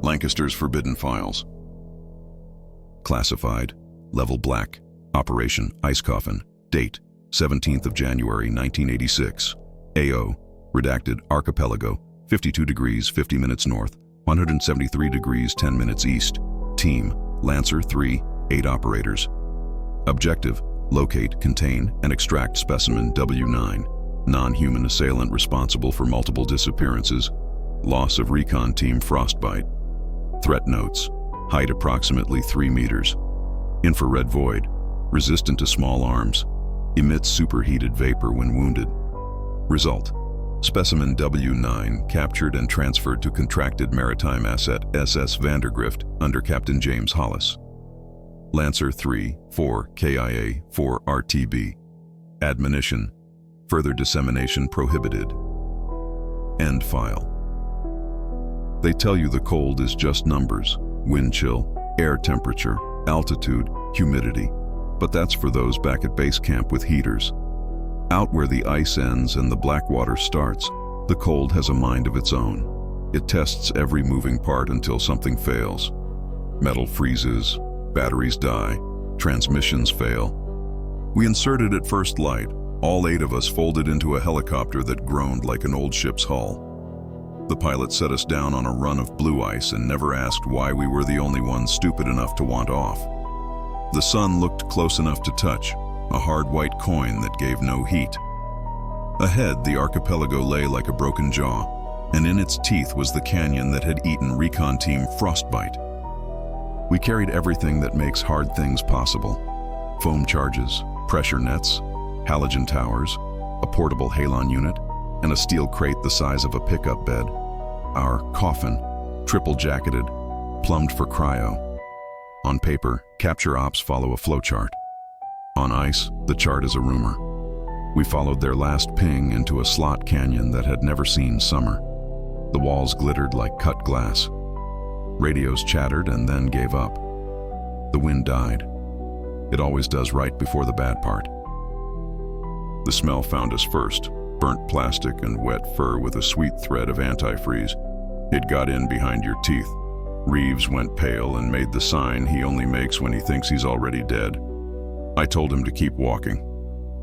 Lancaster's Forbidden Files. Classified, Level Black, Operation ICE Coffin, Date, 17th of January 1986. AO, Redacted Archipelago, 52 degrees 50 minutes north, 173 degrees 10 minutes east. Team, Lancer 3, 8 operators. Objective, locate, contain, and extract specimen W9, non-human assailant responsible for multiple disappearances. Loss of recon team Frostbite. Threat notes, height approximately 3 meters. Infrared void, resistant to small arms. Emits superheated vapor when wounded. Result, specimen W9 captured and transferred to contracted maritime asset SS Vandergrift under Captain James Hollis. Lancer 3, 4 KIA 4 RTB. Admonition, further dissemination prohibited. End file. They tell you the cold is just numbers, wind chill, air temperature, altitude, humidity, but that's for those back at base camp with heaters. Out where the ice ends and the black water starts, the cold has a mind of its own. It tests every moving part until something fails. Metal freezes, batteries die, transmissions fail. We inserted at first light, all 8 of us folded into a helicopter that groaned like an old ship's hull. The pilot set us down on a run of blue ice and never asked why we were the only ones stupid enough to want off. The sun looked close enough to touch, a hard white coin that gave no heat. Ahead, the archipelago lay like a broken jaw, and in its teeth was the canyon that had eaten recon team Frostbite. We carried everything that makes hard things possible. Foam charges, pressure nets, halogen towers, a portable halon unit, and a steel crate the size of a pickup bed. Our coffin, triple-jacketed, plumbed for cryo. On paper, capture ops follow a flowchart. On ice, the chart is a rumor. We followed their last ping into a slot canyon that had never seen summer. The walls glittered like cut glass. Radios chattered and then gave up. The wind died. It always does right before the bad part. The smell found us first, burnt plastic and wet fur with a sweet thread of antifreeze. It got in behind your teeth. Reeves went pale and made the sign he only makes when he thinks he's already dead. I told him to keep walking.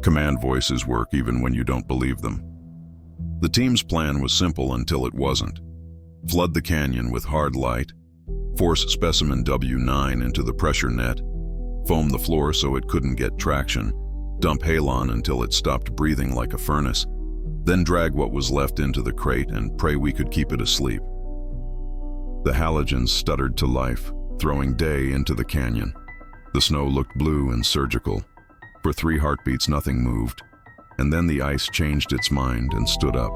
Command voices work even when you don't believe them. The team's plan was simple until it wasn't. Flood the canyon with hard light, force specimen W9 into the pressure net, foam the floor so it couldn't get traction, dump halon until it stopped breathing like a furnace, then drag what was left into the crate and pray we could keep it asleep. The halogens stuttered to life, throwing day into the canyon. The snow looked blue and surgical. For 3 heartbeats, nothing moved, and then the ice changed its mind and stood up.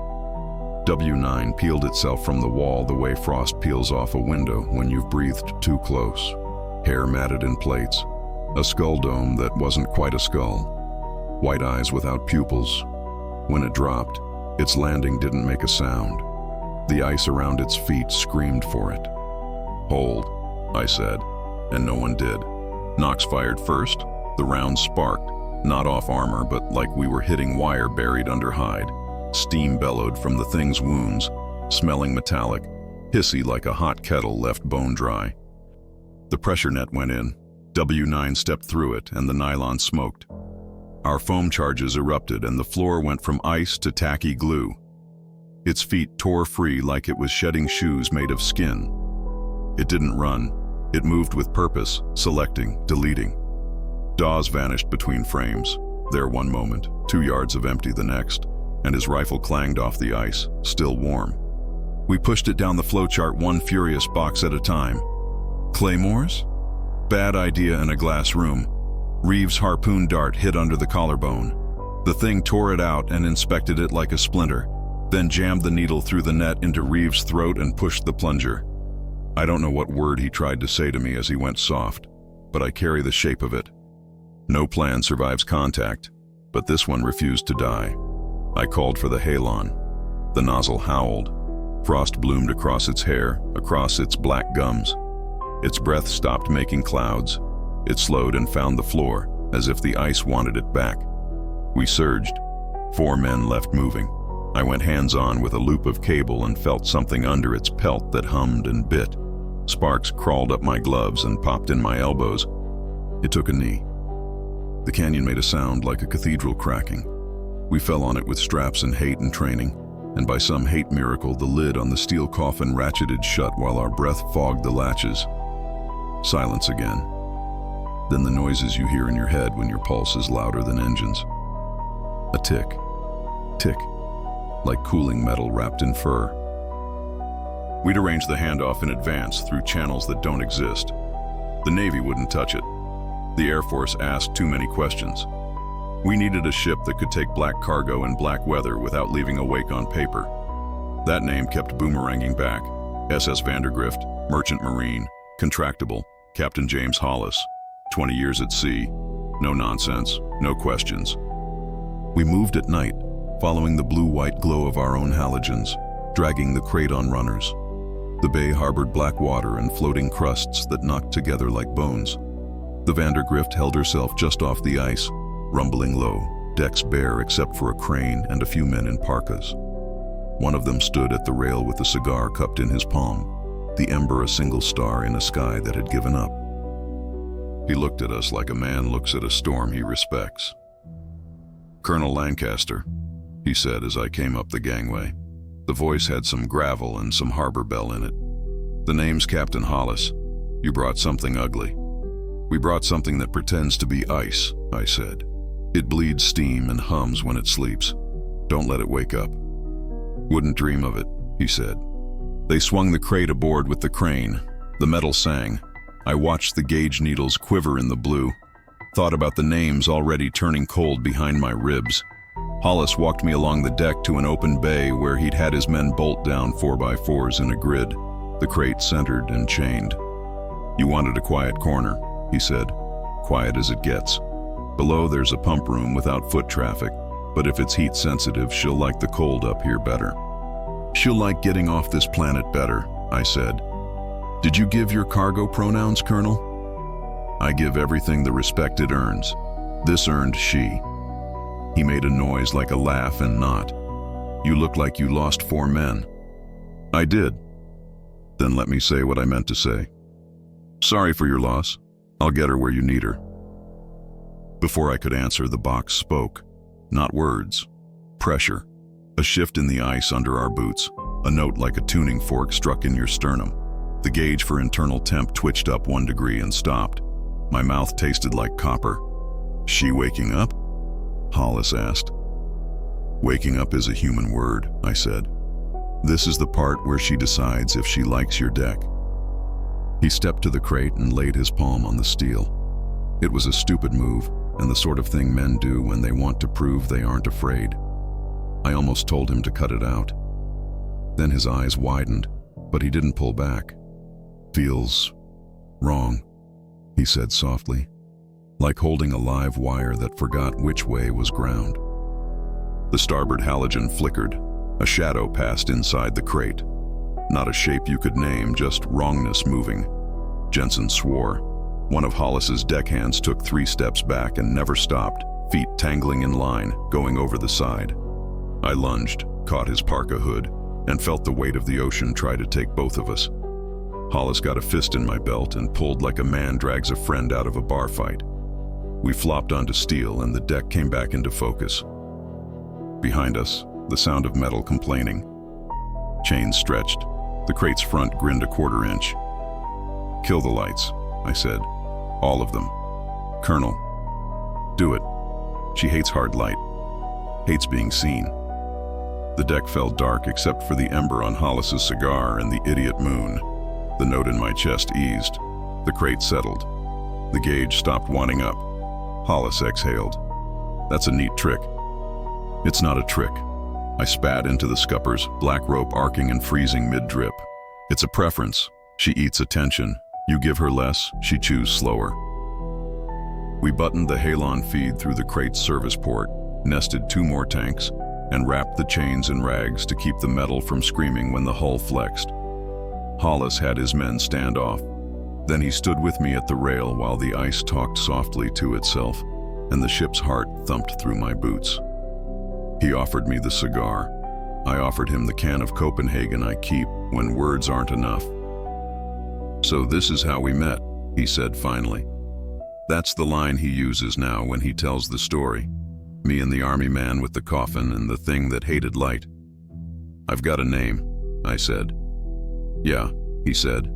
W9 peeled itself from the wall the way frost peels off a window when you've breathed too close. Hair matted in plates, a skull dome that wasn't quite a skull, white eyes without pupils. When it dropped, its landing didn't make a sound. The ice around its feet screamed for it. "Hold," I said, and no one did. Knox fired first. The round sparked, not off armor, but like we were hitting wire buried under hide. Steam bellowed from the thing's wounds, smelling metallic, hissy like a hot kettle left bone dry. The pressure net went in. W9 stepped through it, and the nylon smoked. Our foam charges erupted, and the floor went from ice to tacky glue. Its feet tore free like it was shedding shoes made of skin. It didn't run. It moved with purpose, selecting, deleting. Dawes vanished between frames. There 1 moment, 2 yards of empty the next, and his rifle clanged off the ice, still warm. We pushed it down the flowchart 1 furious box at a time. Claymores? Bad idea in a glass room. Reeves' harpoon dart hit under the collarbone. The thing tore it out and inspected it like a splinter, then jammed the needle through the net into Reeves' throat and pushed the plunger. I don't know what word he tried to say to me as he went soft, but I carry the shape of it. No plan survives contact, but this one refused to die. I called for the halon. The nozzle howled. Frost bloomed across its hair, across its black gums. Its breath stopped making clouds. It slowed and found the floor, as if the ice wanted it back. We surged. 4 men left moving. I went hands-on with a loop of cable and felt something under its pelt that hummed and bit. Sparks crawled up my gloves and popped in my elbows. It took a knee. The canyon made a sound like a cathedral cracking. We fell on it with straps and hate and training, and by some hate miracle, the lid on the steel coffin ratcheted shut while our breath fogged the latches. Silence again. Then the noises you hear in your head when your pulse is louder than engines. A tick. Tick. Like cooling metal wrapped in fur. We'd arranged the handoff in advance through channels that don't exist. The Navy wouldn't touch it. The Air Force asked too many questions. We needed a ship that could take black cargo in black weather without leaving a wake on paper. That name kept boomeranging back. SS Vandergrift, Merchant Marine, Contractable, Captain James Hollis. 20 years at sea. No nonsense, no questions. We moved at night, following the blue-white glow of our own halogens, dragging the crate on runners. The bay harbored black water and floating crusts that knocked together like bones. The Vandergrift held herself just off the ice, rumbling low, decks bare except for a crane and a few men in parkas. One of them stood at the rail with a cigar cupped in his palm, the ember a single star in a sky that had given up. He looked at us like a man looks at a storm he respects. "Colonel Lancaster," he said as I came up the gangway. The voice had some gravel and some harbor bell in it. "The name's Captain Hollis. You brought something ugly." "We brought something that pretends to be ice," I said. "It bleeds steam and hums when it sleeps. Don't let it wake up." "Wouldn't dream of it," he said. They swung the crate aboard with the crane. The metal sang. I watched the gauge needles quiver in the blue, thought about the names already turning cold behind my ribs. Hollis walked me along the deck to an open bay where he'd had his men bolt down 4x4s in a grid, the crate centered and chained. "You wanted a quiet corner," he said. "Quiet as it gets. Below there's a pump room without foot traffic, but if it's heat sensitive, she'll like the cold up here better." "She'll like getting off this planet better," I said. "Did you give your cargo pronouns, Colonel?" "I give everything the respect it earns. This earned she." He made a noise like a laugh and not. "You look like you lost 4 men." "I did." "Then let me say what I meant to say. Sorry for your loss. I'll get her where you need her." Before I could answer, the box spoke. Not words. Pressure. A shift in the ice under our boots. A note like a tuning fork struck in your sternum. The gauge for internal temp twitched up 1 degree and stopped. My mouth tasted like copper. "She waking up?" Hollis asked. "Waking up is a human word," I said. "This is the part where she decides if she likes your deck." He stepped to the crate and laid his palm on the steel. It was a stupid move, and the sort of thing men do when they want to prove they aren't afraid. I almost told him to cut it out. Then his eyes widened, but he didn't pull back. "Feels wrong," he said softly, like holding a live wire that forgot which way was ground. The starboard halogen flickered. A shadow passed inside the crate. Not a shape you could name, just wrongness moving. Jensen swore. One of Hollis's deckhands took 3 steps back and never stopped, feet tangling in line, going over the side. I lunged, caught his parka hood, and felt the weight of the ocean try to take both of us. Hollis got a fist in my belt and pulled like a man drags a friend out of a bar fight. We flopped onto steel and the deck came back into focus. Behind us, the sound of metal complaining. Chains stretched. The crate's front grinned a 1/4 inch. "Kill the lights," I said. "All of them. Colonel, do it. She hates hard light. Hates being seen." The deck fell dark except for the ember on Hollis's cigar and the idiot moon. The note in my chest eased. The crate settled. The gauge stopped winding up. Hollis exhaled. "That's a neat trick." "It's not a trick." I spat into the scuppers, black rope arcing and freezing mid-drip. "It's a preference. She eats attention. You give her less, she chews slower." We buttoned the halon feed through the crate's service port, nested 2 more tanks, and wrapped the chains in rags to keep the metal from screaming when the hull flexed. Hollis had his men stand off. Then he stood with me at the rail while the ice talked softly to itself, and the ship's heart thumped through my boots. He offered me the cigar. I offered him the can of Copenhagen I keep when words aren't enough. "So this is how we met," he said finally. That's the line he uses now when he tells the story. Me and the army man with the coffin and the thing that hated light. "I've got a name," I said. "Yeah," he said,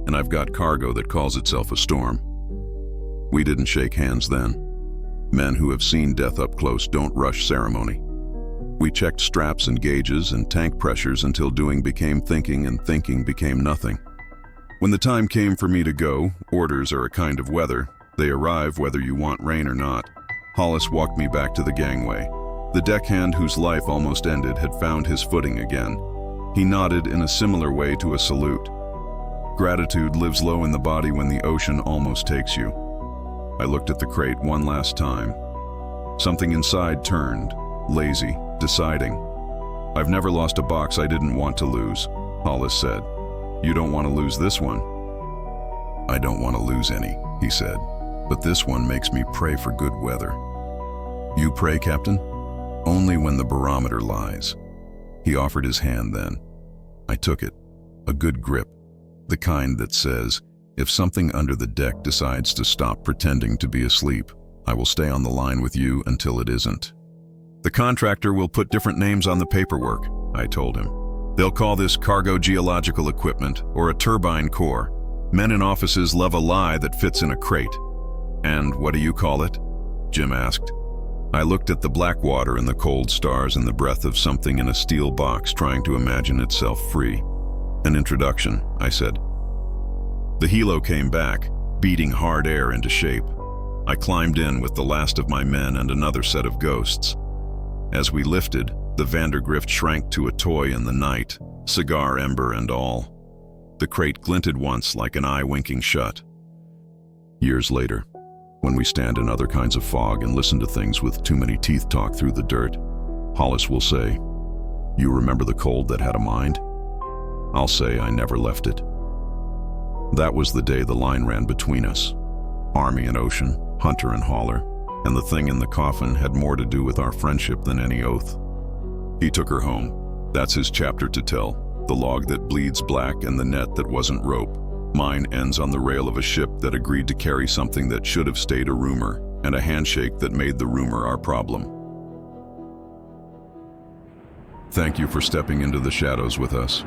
"and I've got cargo that calls itself a storm." We didn't shake hands then. Men who have seen death up close don't rush ceremony. We checked straps and gauges and tank pressures until doing became thinking and thinking became nothing. When the time came for me to go, orders are a kind of weather. They arrive whether you want rain or not. Hollis walked me back to the gangway. The deckhand whose life almost ended had found his footing again. He nodded in a similar way to a salute. Gratitude lives low in the body when the ocean almost takes you. I looked at the crate one last time. Something inside turned, lazy, deciding. "I've never lost a box I didn't want to lose," Hollis said. "You don't want to lose this one?" "I don't want to lose any," he said, "but this one makes me pray for good weather." "You pray, Captain?" "Only when the barometer lies." He offered his hand then. I took it, a good grip, the kind that says, if something under the deck decides to stop pretending to be asleep, I will stay on the line with you until it isn't. "The contractor will put different names on the paperwork," I told him. "They'll call this cargo geological equipment or a turbine core. Men in offices love a lie that fits in a crate." "And what do you call it?" Jim asked. I looked at the black water and the cold stars and the breath of something in a steel box trying to imagine itself free. "An introduction," I said. The helo came back, beating hard air into shape. I climbed in with the last of my men and another set of ghosts. As we lifted, the Vandergrift shrank to a toy in the night, cigar ember and all. The crate glinted once like an eye winking shut. Years later, when we stand in other kinds of fog and listen to things with too many teeth talk through the dirt, Hollis will say, "You remember the cold that had a mind?" I'll say I never left it. That was the day the line ran between us. Army and ocean, hunter and hauler, and the thing in the coffin had more to do with our friendship than any oath. He took her home. That's his chapter to tell, the log that bleeds black and the net that wasn't rope. Mine ends on the rail of a ship that agreed to carry something that should have stayed a rumor, and a handshake that made the rumor our problem. Thank you for stepping into the shadows with us.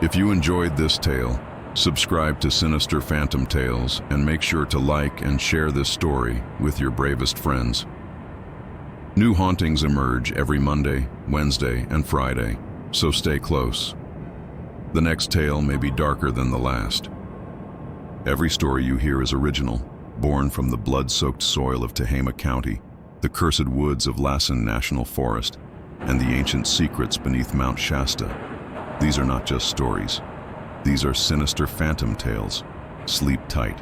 If you enjoyed this tale, subscribe to Sinister Phantom Tales and make sure to like and share this story with your bravest friends. New hauntings emerge every Monday, Wednesday, and Friday, so stay close. The next tale may be darker than the last. Every story you hear is original, born from the blood-soaked soil of Tehama County, the cursed woods of Lassen National Forest, and the ancient secrets beneath Mount Shasta. These are not just stories. These are sinister phantom tales. Sleep tight.